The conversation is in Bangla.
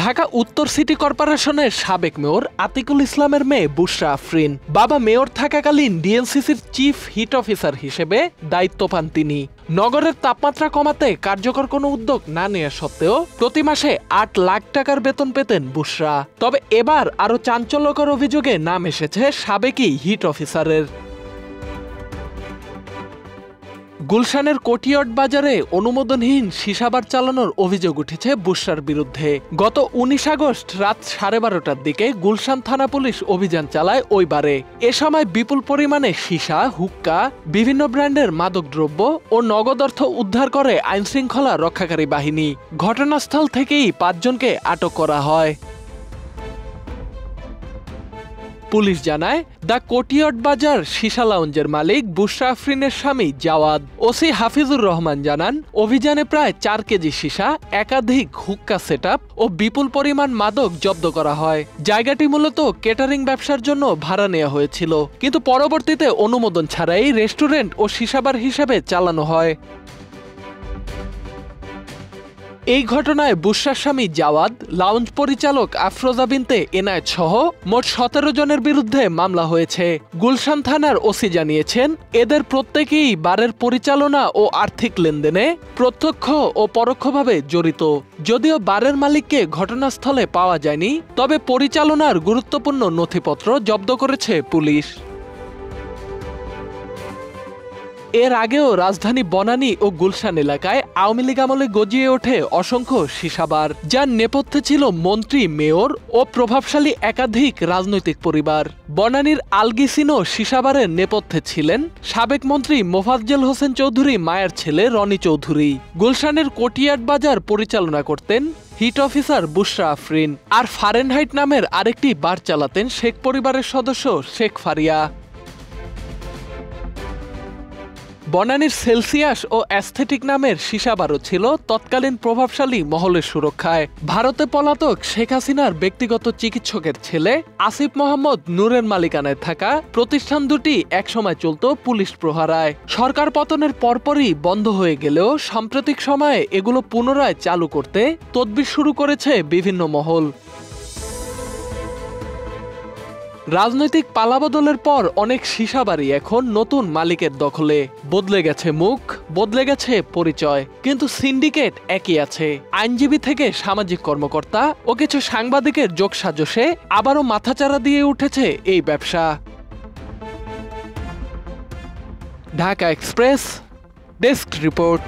ঢাকা উত্তর সিটি কর্পোরেশনের সাবেক মেয়র আতিকুল ইসলামের মেয়ে বুশরা আফরিন। বাবা মেয়র থাকাকালীন ডিএনসিসির চিফ হিট অফিসার হিসেবে দায়িত্ব পান তিনি। নগরের তাপমাত্রা কমাতে কার্যকর কোনো উদ্যোগ না নেওয়া সত্ত্বেও প্রতি মাসে ৮ লাখ টাকার বেতন পেতেন বুশরা। তবে এবার আরও চাঞ্চল্যকর অভিযোগে নাম এসেছে সাবেকই হিট অফিসারের। গুলশানের কোটিয়ার্ড বাজারে অনুমোদনহীন সীসাবার চালানোর অভিযোগ উঠেছে বুশরার বিরুদ্ধে। গত ১৯ আগস্ট রাত 12:30টার দিকে গুলশান থানা পুলিশ অভিযান চালায় ওই বারে। এ সময় বিপুল পরিমাণে সীসা, হুক্কা, বিভিন্ন ব্র্যান্ডের মাদকদ্রব্য ও নগদ অর্থ উদ্ধার করে আইনশৃঙ্খলা রক্ষাকারী বাহিনী। ঘটনাস্থল থেকেই ৫ জনকে আটক করা হয়। পুলিশ জানায়, দ্য কোটিয়ার্ড বাজার সীসা লাউঞ্জের মালিক বুশরা আফরিনের স্বামী জাওয়াদ। ওসি হাফিজুর রহমান জানান, অভিযানে প্রায় ৪ কেজি সীসা, একাধিক হুক্কা সেটআপ ও বিপুল পরিমাণ মাদক জব্দ করা হয়। জায়গাটি মূলত কেটারিং ব্যবসার জন্য ভাড়া নেওয়া হয়েছিল, কিন্তু পরবর্তীতে অনুমোদন ছাড়াই রেস্টুরেন্ট ও সীসাবার হিসেবে চালানো হয়। এই ঘটনায় বুশরার স্বামী জাওয়াদ, লাউঞ্জ পরিচালক আফরোজা বিনতে এনায়েত সহ মোট ১৭ জনের বিরুদ্ধে মামলা হয়েছে। গুলশান থানার ওসি জানিয়েছেন, এদের প্রত্যেকেই বারের পরিচালনা ও আর্থিক লেনদেনে প্রত্যক্ষ ও পরোক্ষভাবে জড়িত। যদিও বারের মালিককে ঘটনাস্থলে পাওয়া যায়নি, তবে পরিচালনার গুরুত্বপূর্ণ নথিপত্র জব্দ করেছে পুলিশ। এর আগেও রাজধানী বনানী ও গুলশান এলাকায় আওয়ামী লীগ আমলে গজিয়ে ওঠে অসংখ্য সীসাবার, যার নেপথ্যে ছিল মন্ত্রী, মেয়র ও প্রভাবশালী একাধিক রাজনৈতিক পরিবার। বনানীর আলগিসিনো সীসাবারের নেপথ্যে ছিলেন সাবেক মন্ত্রী মোফাজ্জল হোসেন চৌধুরী মায়ের ছেলে রনি চৌধুরী। গুলশানের কোটিয়ার্ড বাজার পরিচালনা করতেন হিট অফিসার বুশরা আফরিন। আর ফারেনহাইট নামের আরেকটি বার চালাতেন শেখ পরিবারের সদস্য শেখ ফারিয়া। বনানীর সেলসিয়াস ও অ্যাস্থেটিক নামের সীসাবারও ছিল তৎকালীন প্রভাবশালী মহলের সুরক্ষায়। ভারতে পলাতক শেখ হাসিনার ব্যক্তিগত চিকিৎসকের ছেলে আসিফ মোহাম্মদ নূরের মালিকানায় থাকা প্রতিষ্ঠান দুটি একসময় চলত পুলিশ প্রহারায়। সরকার পতনের পরপরই বন্ধ হয়ে গেলেও সাম্প্রতিক সময়ে এগুলো পুনরায় চালু করতে তদবির শুরু করেছে বিভিন্ন মহল। রাজনৈতিক পালাবদলের পর অনেক সীসাবাড়ি এখন নতুন মালিকের দখলে। বদলে গেছে মুখ, বদলে গেছে পরিচয়, কিন্তু সিন্ডিকেট একই আছে। আইনজীবী থেকে সামাজিক কর্মকর্তা ও কিছু সাংবাদিকের যোগসাজশে আবারও মাথাচাড়া দিয়ে উঠেছে এই ব্যবসা। Dhaka express, desk report.